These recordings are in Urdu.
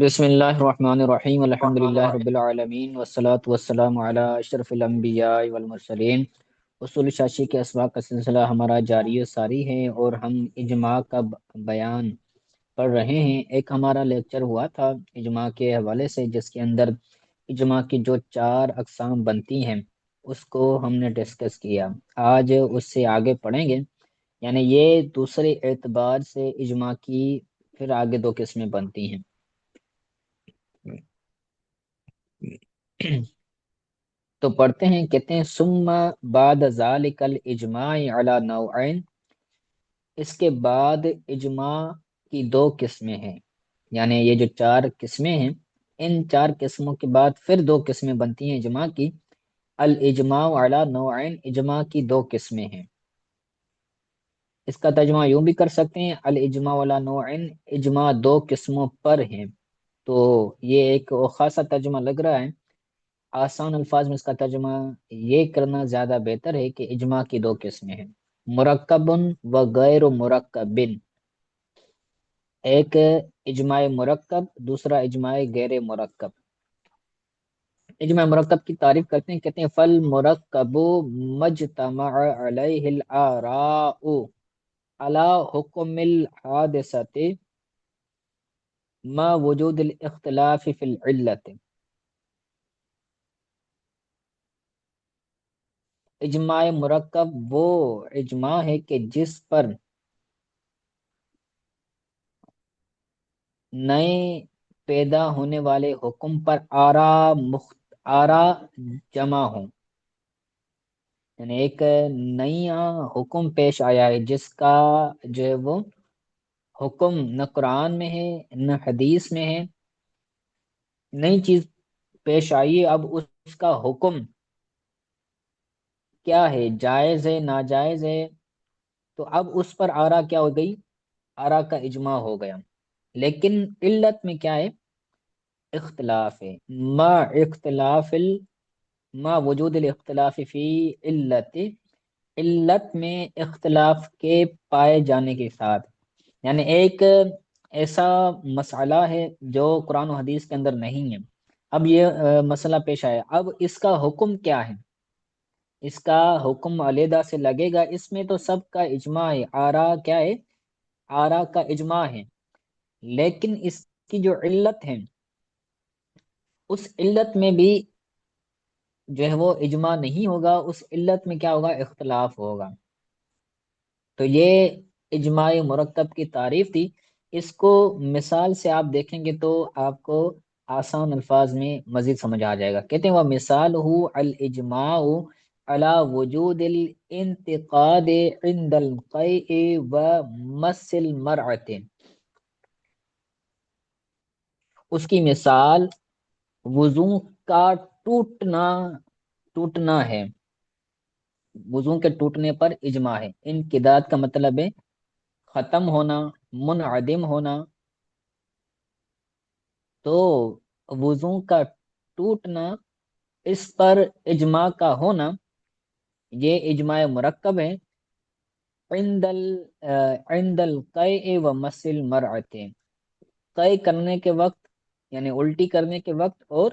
بسم اللہ الرحمن الرحیم الحمد للہ رب العالمین والصلاة والسلام علی اشرف الانبیاء والمرسلین۔ اصول شاشی کے اسباق کا سلسلہ ہمارا جاری و ساری ہے اور ہم اجماع کا بیان پڑھ رہے ہیں۔ ایک ہمارا لیکچر ہوا تھا اجماع کے حوالے سے، جس کے اندر اجماع کی جو 4 اقسام بنتی ہیں اس کو ہم نے ڈسکس کیا۔ آج اس سے آگے پڑھیں گے، یعنی یہ دوسرے اعتبار سے اجماع کی پھر آگے 2 قسمیں بنتی ہیں۔ تو پڑھتے ہیں، کہتے ہیں ثم بعد ذالک الاجماع علی نوعین، اس کے بعد اجماع کی 2 قسمیں ہیں، یعنی یہ جو 4 قسمیں ہیں، ان 4 قسموں کے بعد پھر 2 قسمیں بنتی ہیں اجماع کی۔ الاجماع علی نوعین، اجماع کی 2 قسمیں ہیں۔ اس کا ترجمہ یوں بھی کر سکتے ہیں، الاجماع علی نوعین، اجماع 2 قسموں پر ہیں۔ تو یہ ایک خاصا ترجمہ لگ رہا ہے، آسان الفاظ میں اس کا ترجمہ یہ کرنا زیادہ بہتر ہے کہ اجماع کی 2 قسمیں ہیں، مرکب و غیر مرکب۔ ایک اجماع مرکب، دوسرا اجماع غیر مرکب۔ اجماع مرکب کی تعریف کرتے ہیں، کہتے ہیں فل مرکب مجتمع علیہ الاراء علی حکم الحادثۃ ما وجود الاختلاف فی العلت۔ اجماع مرکب وہ اجماع ہے کہ جس پر نئے پیدا ہونے والے حکم پر آرا جمع ہوں، یعنی ایک نیا حکم پیش آیا ہے جس کا جو ہے وہ حکم نہ قرآن میں ہے نہ حدیث میں ہے، نئی چیز پیش آئی ہے، اب اس کا حکم کیا ہے، جائز ہے ناجائز ہے، تو اب اس پر آرا کیا ہو گئی، آرا کا اجماع ہو گیا۔ لیکن علت میں کیا ہے، اختلاف ہے، ما اختلاف ما وجود الاختلاف فی علت، علت میں اختلاف کے پائے جانے کے ساتھ، یعنی ایک ایسا مسئلہ ہے جو قرآن و حدیث کے اندر نہیں ہے، اب یہ مسئلہ پیش آیا، اب اس کا حکم کیا ہے، اس کا حکم علیحدہ سے لگے گا، اس میں تو سب کا اجماع ہے، آرا کیا ہے، آرا کا اجماع ہے، لیکن اس کی جو علت ہے اس علت میں بھی جو ہے وہ اجماع نہیں ہوگا، اس علت میں کیا ہوگا، اختلاف ہوگا۔ تو یہ اجماع مرکب کی تعریف تھی، اس کو مثال سے آپ دیکھیں گے تو آپ کو آسان الفاظ میں مزید سمجھ آ جائے گا۔ کہتے ہیں وہ مثال ہو الاجماع علی وجود الانتقاد عند القیء و مس المرأة، اس کی مثال وضو کا ٹوٹنا ہے، وضو کے ٹوٹنے پر اجماع ہے۔ انقداد کا مطلب ہے ختم ہونا، منعدم ہونا، تو وضو کا ٹوٹنا، اس پر اجماع کا ہونا، یہ اجماع مرکب ہے عند القیء و مس المرأة، قے کرنے کے وقت یعنی الٹی کرنے کے وقت اور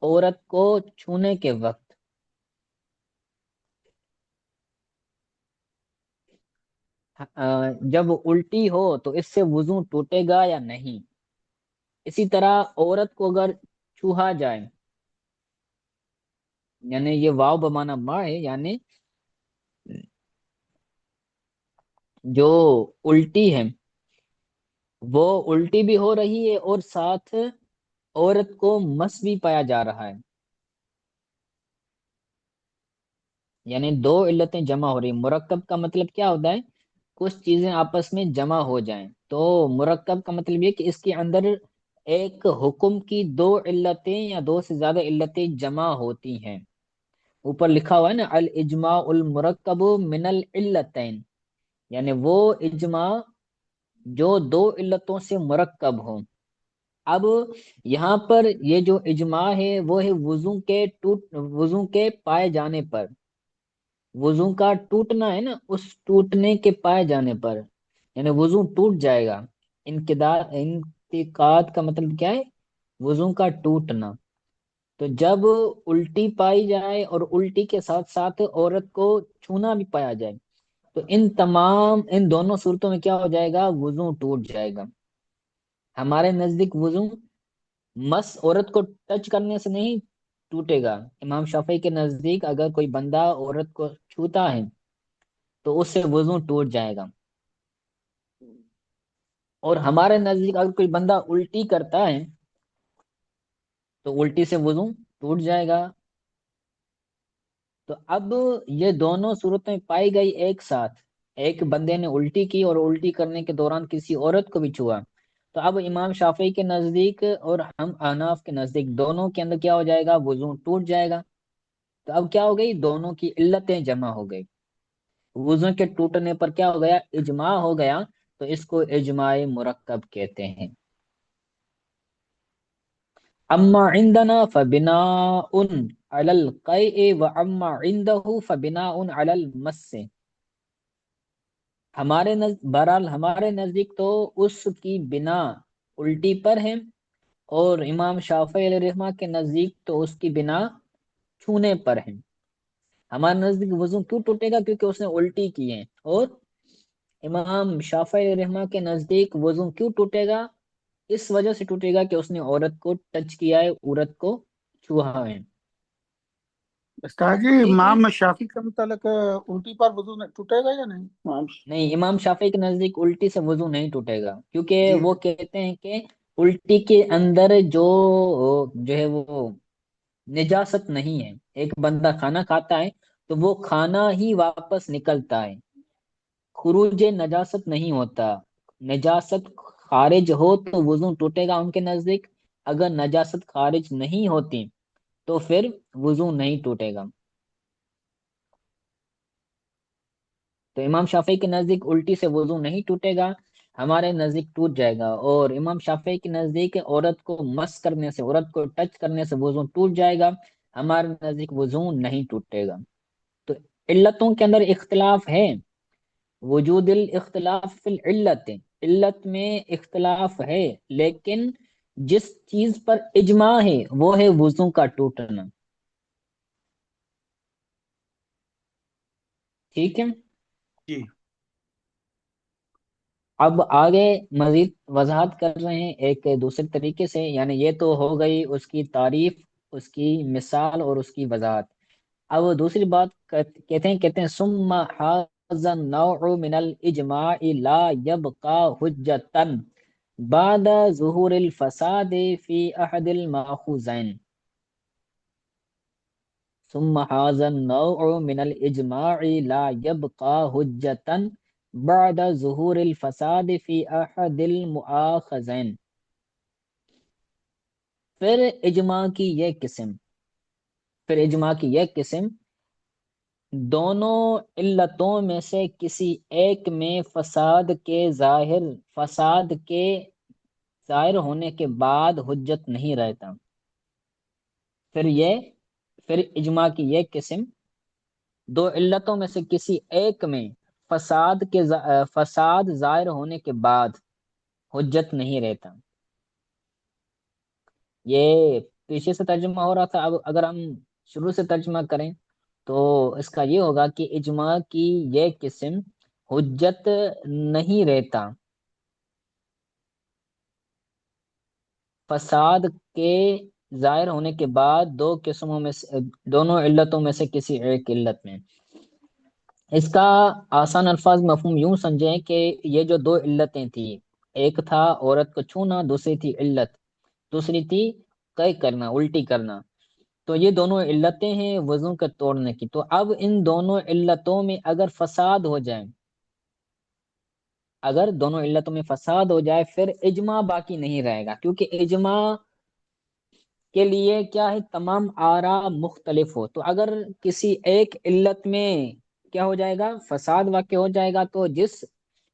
عورت کو چھونے کے وقت۔ جب الٹی ہو تو اس سے وضو ٹوٹے گا یا نہیں، اسی طرح عورت کو اگر چھوہا جائے، یعنی یہ واو بمانا ما ہے، یعنی جو الٹی ہے وہ الٹی بھی ہو رہی ہے اور ساتھ عورت کو مس بھی پایا جا رہا ہے، یعنی 2 علتیں جمع ہو رہی ہیں۔ مرکب کا مطلب کیا ہوتا ہے، کچھ چیزیں آپس میں جمع ہو جائیں، تو مرکب کا مطلب یہ کہ اس کے اندر ایک حکم کی 2 علتیں یا 2 سے زیادہ علتیں جمع ہوتی ہیں۔ اوپر لکھا ہوا ہے نا الاجماع المرکب من العلتین، یعنی وہ اجماع جو 2 علتوں سے مرکب ہوں۔ اب یہاں پر یہ جو اجماع ہے وہ ہے وضو کے پائے جانے پر، وضو کا ٹوٹنا ہے نا، اس ٹوٹنے کے پائے جانے پر، یعنی وضو ٹوٹ جائے گا۔ انقداد، انتقاد کا مطلب کیا ہے، وضو کا ٹوٹنا، تو جب الٹی پائی جائے اور الٹی کے ساتھ ساتھ عورت کو چھونا بھی پایا جائے، تو ان دونوں صورتوں میں کیا ہو جائے گا؟ وضو ٹوٹ جائے گا۔ ہمارے نزدیک وضو مس عورت کو ٹچ کرنے سے نہیں ٹوٹے گا، امام شافعی کے نزدیک اگر کوئی بندہ عورت کو چھوتا ہے تو اس سے وضو ٹوٹ جائے گا، اور ہمارے نزدیک اگر کوئی بندہ الٹی کرتا ہے تو الٹی سے وضو ٹوٹ جائے گا۔ تو اب یہ دونوں صورتیں پائی گئی ایک ساتھ، ایک بندے نے الٹی کی اور الٹی کرنے کے دوران کسی عورت کو بھی چھوا، تو اب امام شافعی کے نزدیک اور ہم احناف کے نزدیک دونوں کے اندر کیا ہو جائے گا؟ وضو ٹوٹ جائے گا۔ تو اب کیا ہو گئی؟ دونوں کی علتیں جمع ہو گئی، وضو کے ٹوٹنے پر کیا ہو گیا؟ اجماع ہو گیا، تو اس کو اجماع مرکب کہتے ہیں۔ اما عندنا فبناء علی القیء و اما عنده فبناء علی المس۔ بہرحال ہمارے نزدیک تو اس کی بنا الٹی پر ہے، اور امام شافعی علیہ الرحمہ کے نزدیک تو اس کی بنا چھونے پر ہے۔ ہمارے نزدیک وضو کیوں ٹوٹے گا؟ کیونکہ اس نے الٹی کی ہے، اور امام شافعی علیہ الرحمہ کے نزدیک وضو کیوں ٹوٹے گا؟ اس وجہ سے ٹوٹے گا کہ اس نے عورت کو ٹچ کیا ہے، عورت کو چھوا ہے۔ استاد جی، ٹھیک ہے؟ امام شافی کا متعلق الٹی پر وضو ٹوٹے گا یا نہیں؟ نہیں، امام شافعی کے نزدیک الٹی سے وضو نہیں ٹوٹے گا، کیونکہ جی وہ کہتے ہیں کہ الٹی کے اندر جو ہے وہ نجاست نہیں ہے۔ ایک بندہ کھانا کھاتا ہے تو وہ کھانا ہی واپس نکلتا ہے، خروج نجاست نہیں ہوتا۔ نجاست خارج ہو تو وضو ٹوٹے گا ان کے نزدیک، اگر نجاست خارج نہیں ہوتی تو پھر وضو نہیں ٹوٹے گا۔ تو امام شافعی کے نزدیک الٹی سے وضو نہیں ٹوٹے گا، ہمارے نزدیک ٹوٹ جائے گا، اور امام شافعی کے نزدیک عورت کو مس کرنے سے، عورت کو ٹچ کرنے سے وضو ٹوٹ جائے گا، ہمارے نزدیک وضو نہیں ٹوٹے گا۔ تو علتوں کے اندر اختلاف ہے، وجود الاختلاف فی العلت، علت میں اختلاف ہے، لیکن جس چیز پر اجماع ہے وہ ہے وضو کا ٹوٹنا۔ ٹھیک ہے؟ جی اب آگے مزید وضاحت کر رہے ہیں ایک دوسرے طریقے سے، یعنی یہ تو ہو گئی اس کی تعریف، اس کی مثال اور اس کی وضاحت۔ اب دوسری بات کہتے ہیں ثم هذا النوع من الاجماع لا يبقى حجتا بعد ظہور الفساد في احد الماخوذین۔ ثم هذا النوع من الاجماع لا يبقى حجتا بعد ظہور الفساد في احد المؤاخذین۔ پھر اجماع کی یہ قسم دونوں علتوں میں سے کسی ایک میں فساد کے ظاہر ہونے کے بعد حجت نہیں رہتا۔ پھر اجماع کی یہ قسم دو علتوں میں سے کسی ایک میں فساد ظاہر ہونے کے بعد حجت نہیں رہتا۔ یہ پیچھے سے ترجمہ ہو رہا تھا، اب اگر ہم شروع سے ترجمہ کریں تو اس کا یہ ہوگا کہ اجماع کی یہ قسم حجت نہیں رہتا فساد کے ظاہر ہونے کے بعد دونوں علتوں میں سے کسی ایک علت میں۔ اس کا آسان الفاظ مفہوم یوں سمجھیں کہ یہ جو دو علتیں تھیں، ایک تھا عورت کو چھونا، دوسری تھی دوسری تھی قے کرنا، الٹی کرنا، تو یہ دونوں علتیں ہیں وضو کے توڑنے کی۔ تو اب ان دونوں علتوں میں اگر دونوں علتوں میں فساد ہو جائے پھر اجماع باقی نہیں رہے گا، کیونکہ اجماع کے لیے کیا ہے؟ تمام آراء مختلف ہو۔ تو اگر کسی ایک علت میں کیا ہو جائے گا؟ فساد واقع ہو جائے گا، تو جس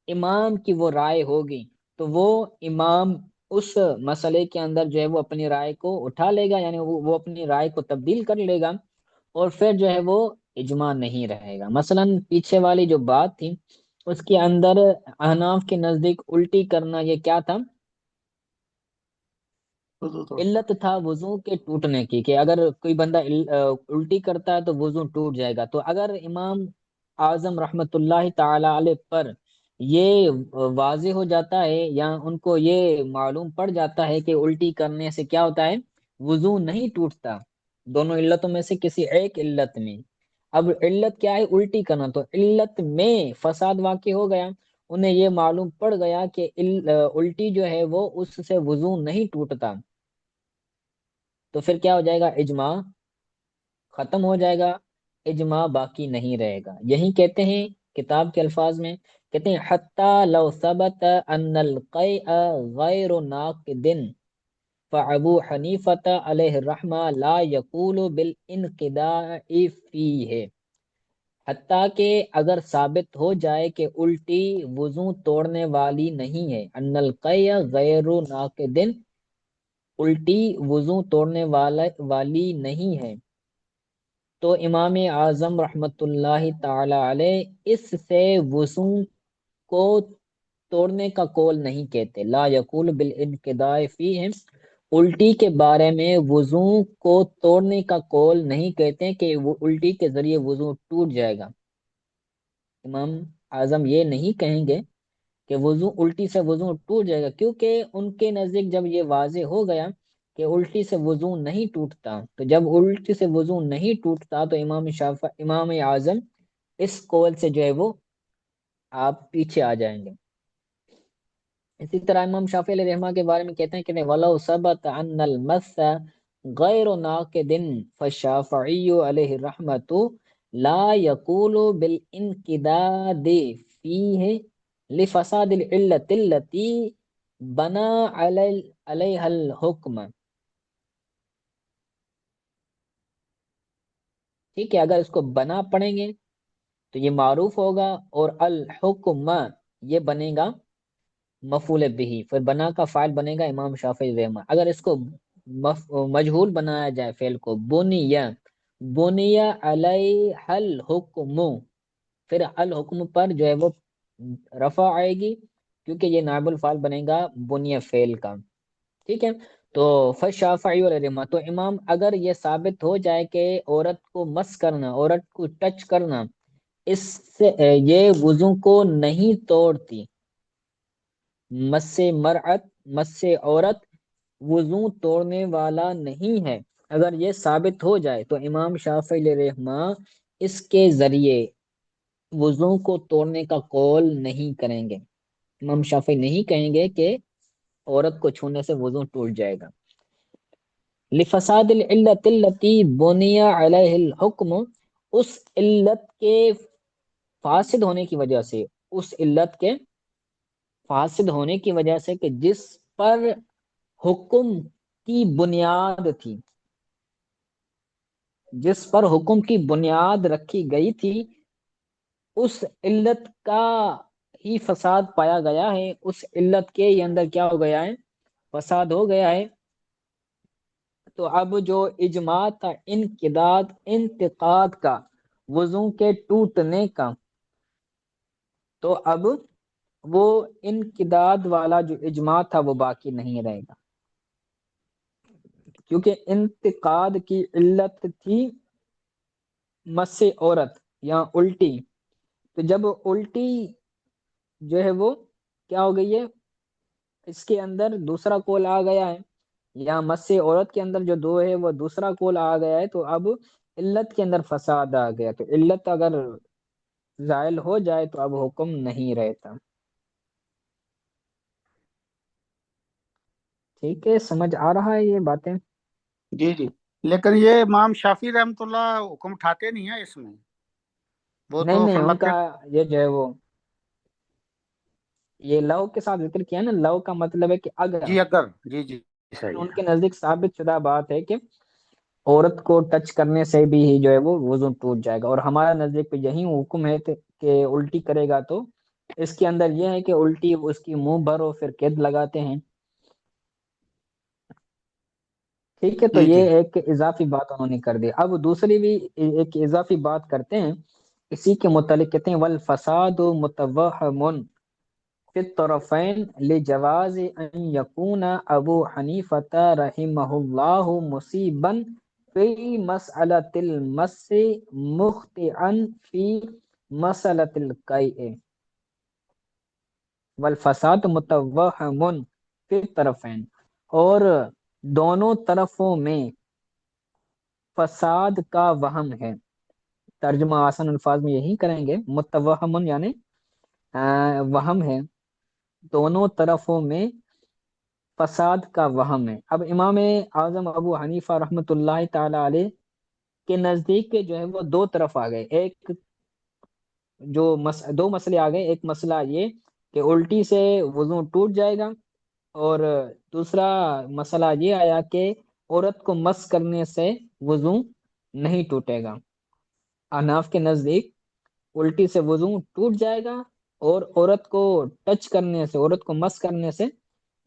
امام کی وہ رائے ہوگی تو وہ امام اس مسئلے کے اندر جو ہے وہ اپنی رائے کو اٹھا لے گا، یعنی وہ اپنی رائے کو تبدیل کر لے گا، اور پھر جو ہے وہ اجماع نہیں رہے گا۔ مثلا پیچھے والی جو بات تھی اس کے اندر احناف کے نزدیک الٹی کرنا یہ کیا تھا؟ وضو توڑ علت تھا وضو کے ٹوٹنے کی، کہ اگر کوئی بندہ الٹی کرتا ہے تو وضو ٹوٹ جائے گا۔ تو اگر امام اعظم رحمت اللہ تعالی علیہ پر یہ واضح ہو جاتا ہے، یا ان کو یہ معلوم پڑ جاتا ہے کہ الٹی کرنے سے کیا ہوتا ہے، وضو نہیں ٹوٹتا، دونوں علتوں میں سے کسی ایک علت میں، اب علت کیا ہے، الٹی کرنا، تو علت میں فساد واقع ہو گیا، انہیں یہ معلوم پڑ گیا کہ الٹی جو ہے وہ اس سے وضو نہیں ٹوٹتا، تو پھر کیا ہو جائے گا، اجماع ختم ہو جائے گا، اجماع باقی نہیں رہے گا۔ یہی کہتے ہیں کتاب کے الفاظ میں، کہتے ہیں حتی لو ثبت ان القیء غیر ناقد فابو حنیفۃ علیہ الرحمہ لا یقول بالانقداء فیہ، حتیٰ کہ اگر ثابت ہو جائے کہ الٹی وضو توڑنے والی نہیں ہے، ان القیء غیر ناقد، الٹی وضو توڑنے والی نہیں ہے، تو امام اعظم رحمت اللہ تعالی علیہ اس سے وضو کو توڑنے کا قول نہیں کہتے، لا یقول بالانقضاء فیہ، الٹی کے بارے میں وضو کو توڑنے کا قول نہیں کہتے کہ وہ الٹی کے ذریعے وضو ٹوٹ جائے گا۔ امام اعظم یہ نہیں کہیں گے کہ وضو الٹی سے وضو ٹوٹ جائے گا، کیونکہ ان کے نزدیک جب یہ واضح ہو گیا کہ الٹی سے وضو نہیں ٹوٹتا، تو جب الٹی سے وضو نہیں ٹوٹتا تو امام اعظم اس قول سے جو ہے وہ آپ پیچھے آ جائیں گے۔ اسی طرح امام شافعی علیہ رحمہ کے بارے میں کہتے ہیں کہ وَلَوْ ثَبَتَ أَنَّ الْمَسَّ غَيْرُ نَاقِدٍ فَالشَّافِعِيُّ علیہ الرحمۃ لا يقول بالانقداد فیہ لفساد العلت التي بنا علیہ الحکم، ٹھیک ہے، اگر اس کو بنا پڑھیں گے تو یہ معروف ہوگا، اور الحکم یہ بنے گا مفعول بھی، پھر بنا کا فاعل بنے گا امام شافعی رحمہ۔ اگر اس کو مجہول بنایا جائے فعل کو، بنی علیہ الحکم، پھر الحکم پر جو ہے وہ رفع آئے گی، کیونکہ یہ نائب الفاعل بنے گا بنی فعل کا، ٹھیک ہے۔ تو فشافعی رحمہ، تو امام اگر یہ ثابت ہو جائے کہ عورت کو مس کرنا، عورت کو ٹچ کرنا، اس سے یہ وضو کو نہیں توڑتی، مس مرعت، مس عورت وضو توڑنے والا نہیں ہے، اگر یہ ثابت ہو جائے تو امام شافعی علیہ رحمہ اس کے ذریعے وضو کو توڑنے کا قول نہیں کریں گے، امام شافعی نہیں کہیں گے کہ عورت کو چھونے سے وضو ٹوٹ جائے گا۔ لفساد العلت التي بني علیہ الحکم، اس علت کے فاسد ہونے کی وجہ سے، اس علت کے فاسد ہونے کی وجہ سے کہ جس پر حکم کی بنیاد تھی، جس پر حکم کی بنیاد رکھی گئی تھی، اس علت کا ہی فساد پایا گیا ہے، اس علت کے اندر کیا ہو گیا ہے، فساد ہو گیا ہے، تو اب جو اجماع تھا انتقاد کا، وضو کے ٹوٹنے کا، تو اب وہ انقداد والا جو اجماع تھا وہ باقی نہیں رہے گا، کیونکہ انتقاد کی علت تھی مس عورت یا الٹی، تو جب الٹی جو ہے وہ کیا ہو گئی ہے، اس کے اندر دوسرا قول آ گیا ہے، یا مس عورت کے اندر جو دو ہے وہ دوسرا قول آ گیا ہے، تو اب علت کے اندر فساد آ گیا، تو علت اگر زائل ہو جائے تو اب حکم نہیں رہتا۔ ٹھیک ہے، سمجھ آ رہا ہے یہ باتیں؟ جی جی، لیکن یہ امام شافی رحمۃ اللہ حکم اٹھاتے نہیں ہیں اس میں، وہ نہیں تو نہیں، ان فرماتے کا ہیں یہ جو ہے وہ یہ لو کے ساتھ ذکر کیا نا، لو کا مطلب ہے کہ اگر، جی اگر، جی جی صحیح ان ہے۔ کے نزدیک ثابت شدہ بات ہے کہ عورت کو ٹچ کرنے سے بھی ہی جو ہے وہ وضو ٹوٹ جائے گا، اور ہمارا نزدیک پہ یہی حکم ہے کہ الٹی کرے گا تو اس کے اندر یہ ہے کہ الٹی اس کی منہ بھر پھر قید لگاتے ہیں، ٹھیک ہے۔ تو جی جی یہ ایک اضافی بات انہوں نے کر دی، اب دوسری بھی ایک اضافی بات کرتے ہیں اسی کے متعلق، کہتے ہیں والفساد متوہم، فی الطرفین لجواز ان یکون ابو حنیفۃ رحمہ اللہ مصیبا فی مسئلۃ المس مخطئا فی مسئلۃ القیء والفساد متوہم فی الطرفین، اور دونوں طرفوں میں فساد کا وہم ہے۔ ترجمہ آسان الفاظ میں یہی کریں گے، متوہم یعنی وہم ہے، دونوں طرفوں میں فساد کا وہم ہے۔ اب امام اعظم ابو حنیفہ رحمۃ اللہ تعالی علیہ کے نزدیک جو ہے وہ دو طرف آ گئے، ایک دو مسئلے آ گئے۔ ایک مسئلہ یہ کہ الٹی سے وضو ٹوٹ جائے گا، اور دوسرا مسئلہ یہ آیا کہ عورت کو مس کرنے سے وضو نہیں ٹوٹے گا۔ احناف کے نزدیک الٹی سے وضو ٹوٹ جائے گا، اور عورت کو ٹچ کرنے سے، عورت کو مس کرنے سے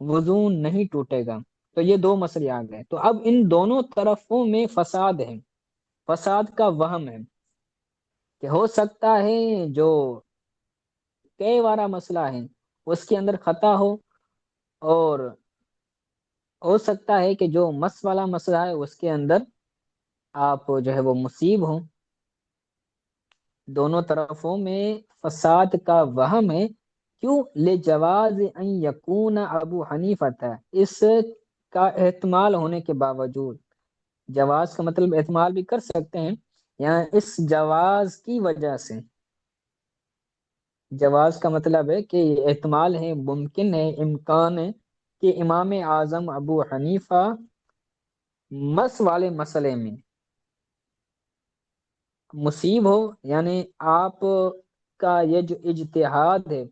وضو نہیں ٹوٹے گا۔ تو یہ دو مسئلے آ گئے۔ تو اب ان دونوں طرفوں میں فساد ہے، فساد کا وہم ہے کہ ہو سکتا ہے جو کئی والا مسئلہ ہے اس کے اندر خطا ہو، اور ہو سکتا ہے کہ جو مس والا مسئلہ ہے اس کے اندر آپ جو ہے وہ مصیب ہوں۔ دونوں طرفوں میں فساد کا وہم ہے، کیوں؟ لجواز ان یکون ابو حنیفہ تھا، اس کا احتمال ہونے کے باوجود، جواز کا مطلب احتمال بھی کر سکتے ہیں، یہاں اس جواز کی وجہ سے، جواز کا مطلب ہے کہ احتمال ہے، ممکن ہے، امکان ہے کہ امام اعظم ابو حنیفہ مس والے مسئلے میں مصیب ہو، یعنی آپ کا یہ جو اجتہاد ہے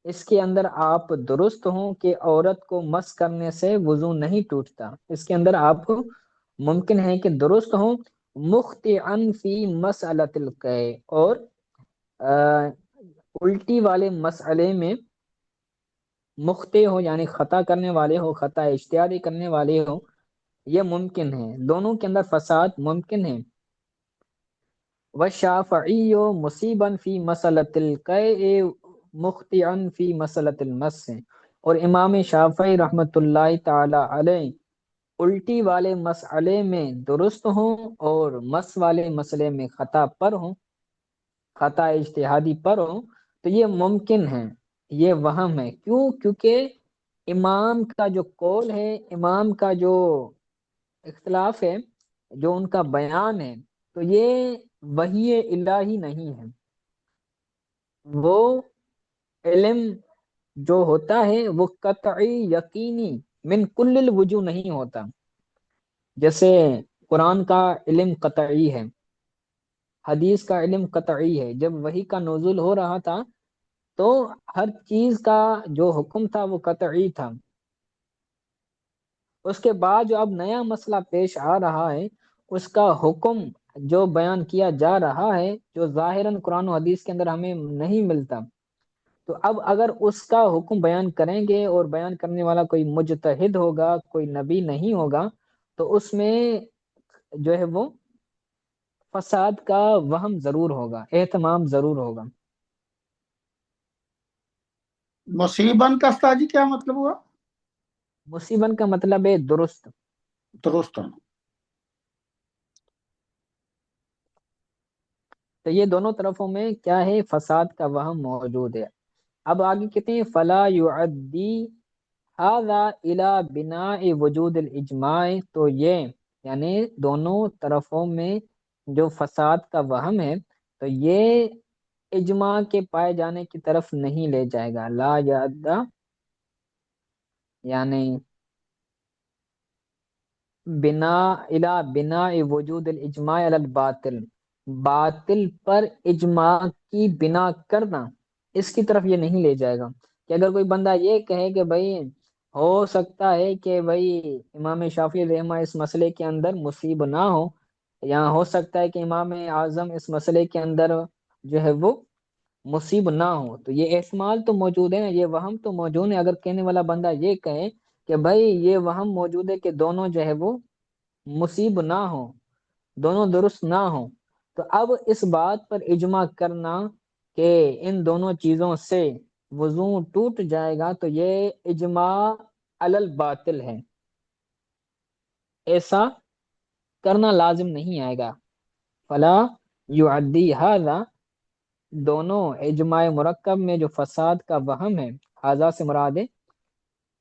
اس کے اندر آپ درست ہوں کہ عورت کو مس کرنے سے وضو نہیں ٹوٹتا، اس کے اندر آپ ممکن ہے کہ درست ہوں، مخطئا فی مسئلۃ القیء، اور الٹی والے مسئلے میں مخطئ ہو، یعنی خطا کرنے والے ہو، خطا اجتہادی کرنے والے ہو، یہ ممکن ہے، دونوں کے اندر فساد ممکن ہے۔ والشافعی مصیبا فی مسئلۃ القیء مخطئا فی مسئلۃ المس، اور امام شافعی رحمۃ اللہ تعالی علیہ الٹی والے مسئلے میں درست ہوں، اور مس والے مسئلے میں خطا پر ہوں، خطا اجتہادی پر ہوں، تو یہ ممکن ہے، یہ وہم ہے۔ کیوں؟ کیونکہ امام کا جو قول ہے، امام کا جو اختلاف ہے، جو ان کا بیان ہے، تو یہ وحی الہی نہیں ہے، وہ علم جو ہوتا ہے وہ قطعی یقینی من کل الوجوہ نہیں ہوتا۔ جیسے قرآن کا علم قطعی ہے، حدیث کا علم قطعی ہے، جب وحی کا نزول ہو رہا تھا تو ہر چیز کا جو حکم تھا وہ قطعی تھا۔ اس کے بعد جو اب نیا مسئلہ پیش آ رہا ہے، اس کا حکم جو بیان کیا جا رہا ہے، جو ظاہراً قرآن و حدیث کے اندر ہمیں نہیں ملتا، تو اب اگر اس کا حکم بیان کریں گے، اور بیان کرنے والا کوئی مجتہد ہوگا، کوئی نبی نہیں ہوگا، تو اس میں جو ہے وہ فساد کا وہم ضرور ہوگا، اہتمام ضرور ہوگا۔ مصیبن کا استاجی کیا مطلب ہوا؟ مصیبن کا مطلب ہے درست۔ درست ہونا۔ تو یہ دونوں طرفوں میں کیا ہے؟ فساد کا وہم موجود ہے۔ اب آگے کہتے ہیں فلا یعدی هذا الى بناء وجود الاجماع، تو یہ یعنی دونوں طرفوں میں جو فساد کا وہم ہے، تو یہ اجماع کے پائے جانے کی طرف نہیں لے جائے گا۔ لا یعدا یعنی بناء وجود الاجماع علی الباطل، باطل پر اجماع کی بنا کرنا، اس کی طرف یہ نہیں لے جائے گا۔ کہ اگر کوئی بندہ یہ کہے کہ بھائی ہو سکتا ہے کہ بھائی امام شافعی رحمہ اس مسئلے کے اندر مصیب نہ ہو، یا ہو سکتا ہے کہ امام اعظم اس مسئلے کے اندر جو ہے وہ مصیب نہ ہو، تو یہ احتمال تو موجود ہے، یہ وہم تو موجود ہے۔ اگر کہنے والا بندہ یہ کہے کہ بھائی یہ وہم موجود ہے کہ دونوں جو ہے وہ مصیب نہ ہو، دونوں درست نہ ہو، تو اب اس بات پر اجماع کرنا کہ ان دونوں چیزوں سے وضو ٹوٹ جائے گا تو یہ اجماع علی الباطل ہے، ایسا کرنا لازم نہیں آئے گا۔ فلا یعدی ھذا، دونوں اجماع مرکب میں جو فساد کا وہم ہے، ھذا سے مراد ہے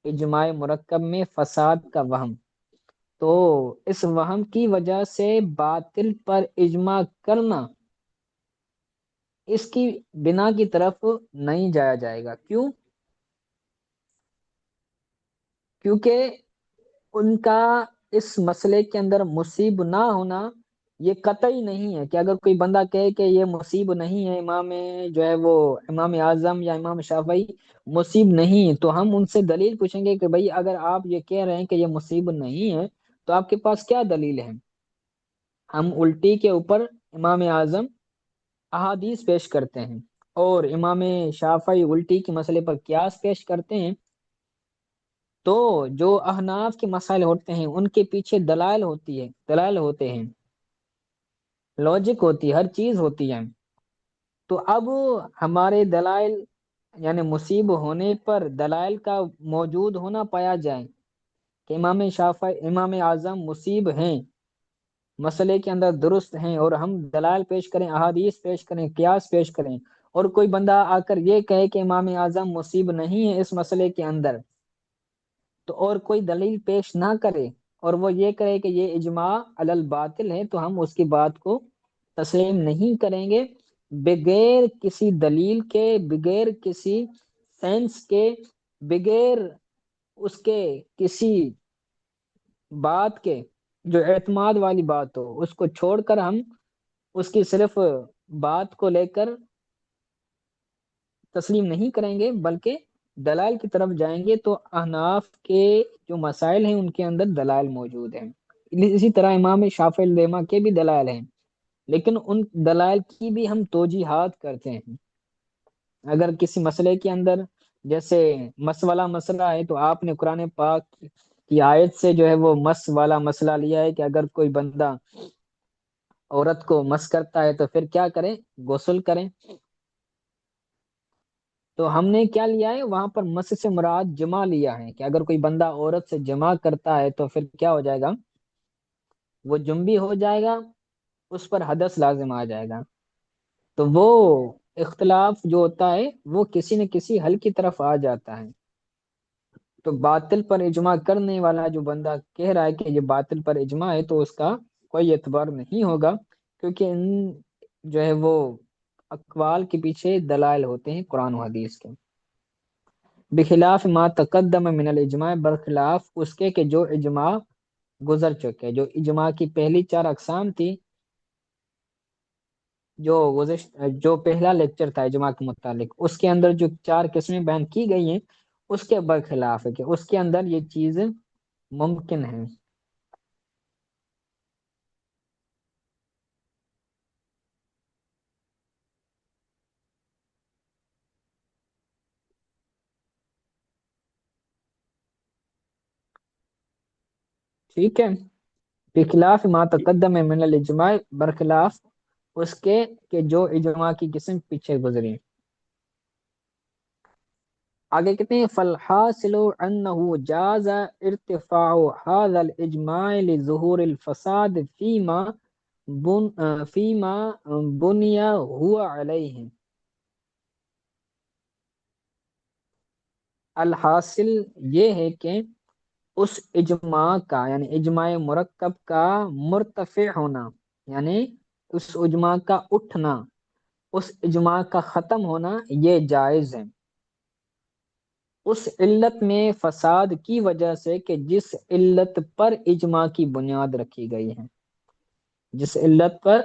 اجماع مرکب میں فساد کا وہم، تو اس وہم کی وجہ سے باطل پر اجماع کرنا، اس کی بنا کی طرف نہیں جایا جائے گا۔ کیوں؟ کیونکہ ان کا اس مسئلے کے اندر مصیب نہ ہونا یہ قطعی نہیں ہے، کہ اگر کوئی بندہ کہے کہ یہ مصیب نہیں ہے، امام جو ہے وہ امام اعظم یا امام شافعی مصیب نہیں، تو ہم ان سے دلیل پوچھیں گے کہ بھئی اگر آپ یہ کہہ رہے ہیں کہ یہ مصیب نہیں ہے تو آپ کے پاس کیا دلیل ہے؟ ہم الٹی کے اوپر امام اعظم احادیث پیش کرتے ہیں، اور امام شافعی الٹی کے مسئلے پر قیاس پیش کرتے ہیں، تو جو احناف کے مسائل ہوتے ہیں ان کے پیچھے دلائل ہوتی ہے، دلائل ہوتے ہیں، لوجک ہوتی ہے، ہر چیز ہوتی ہے۔ تو اب ہمارے دلائل، یعنی مصیب ہونے پر دلائل کا موجود ہونا پایا جائے کہ امام شافعی، امام اعظم مصیب ہیں، مسئلے کے اندر درست ہیں، اور ہم دلائل پیش کریں، احادیث پیش کریں، قیاس پیش کریں، اور کوئی بندہ آ کر یہ کہے کہ امام اعظم مصیب نہیں ہے اس مسئلے کے اندر، تو اور کوئی دلیل پیش نہ کرے اور وہ یہ کرے کہ یہ اجماع علی الباطل ہے، تو ہم اس کی بات کو تسلیم نہیں کریں گے، بغیر کسی دلیل کے، بغیر کسی سینس کے، بغیر اس کے کسی بات کے جو اعتماد والی بات ہو، اس کو چھوڑ کر ہم اس کی صرف بات کو لے کر تسلیم نہیں کریں گے، بلکہ دلائل کی طرف جائیں گے۔ تو احناف کے جو مسائل ہیں ان کے اندر دلائل موجود ہیں، اسی طرح امام شافعی العلماء کے بھی دلائل ہیں، لیکن ان دلائل کی بھی ہم توجیحات کرتے ہیں۔ اگر کسی مسئلے کے اندر، جیسے مس والا مسئلہ ہے، تو آپ نے قرآن پاک کی آیت سے جو ہے وہ مس والا مسئلہ لیا ہے کہ اگر کوئی بندہ عورت کو مس کرتا ہے تو پھر کیا کریں؟ غسل کریں۔ تو ہم نے کیا لیا ہے وہاں پر؟ مس سے مراد جمع لیا ہے، کہ اگر کوئی بندہ عورت سے جمع کرتا ہے تو پھر کیا ہو جائے گا؟ وہ جنبی ہو جائے گا، اس پر حدث لازم آ جائے گا۔ تو وہ اختلاف جو ہوتا ہے وہ کسی نہ کسی حل کی طرف آ جاتا ہے۔ تو باطل پر اجماع کرنے والا جو بندہ کہہ رہا ہے کہ یہ باطل پر اجماع ہے، تو اس کا کوئی اعتبار نہیں ہوگا، کیونکہ ان جو ہے وہ اقوال کے پیچھے دلائل ہوتے ہیں قرآن و حدیث کے۔ بخلاف ما تقدم من الاجماع، برخلاف اس کے کہ جو اجماع گزر چکے، جو اجماع کی پہلی چار اقسام تھی، جو پہلا لیکچر تھا اجماع کے متعلق، اس کے اندر جو چار قسمیں بیان کی گئی ہیں اس کے برخلاف ہے، کہ اس کے اندر یہ چیز ممکن ہے۔ ٹھیک ہے، بخلاف ما تقدم من الاجماع، برخلاف اس کے کہ جو اجماع کی قسم پیچھے گزری۔ آگے کہتے ہیں فالحاصل انه جاز ارتفاع هذا الاجماع لظهور الفساد فيما بني هو عليه۔ الحاصل یہ ہے کہ اس اجماع کا، یعنی اجماع مرکب کا مرتفع ہونا، یعنی اس اجماع کا اٹھنا، اس اجماع کا ختم ہونا، یہ جائز ہے اس علت میں فساد کی وجہ سے کہ جس علت پر اجماع کی بنیاد رکھی گئی ہے، جس علت پر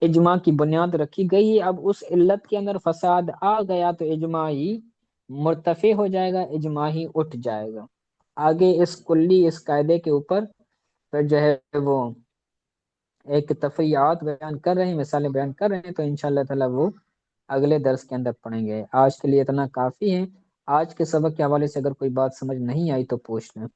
اجماع کی بنیاد رکھی گئی ہے، اب اس علت کے اندر فساد آ گیا تو اجماع ہی مرتفع ہو جائے گا، اجماع ہی اٹھ جائے گا۔ آگے اس قاعدے کے اوپر پھر جو ہے وہ ایک تفریعات بیان کر رہے ہیں، مثالیں بیان کر رہے ہیں، تو انشاءاللہ تعالی وہ اگلے درس کے اندر پڑھیں گے۔ آج کے لیے اتنا کافی ہے۔ آج کے سبق کے حوالے سے اگر کوئی بات سمجھ نہیں آئی تو پوچھ لیں۔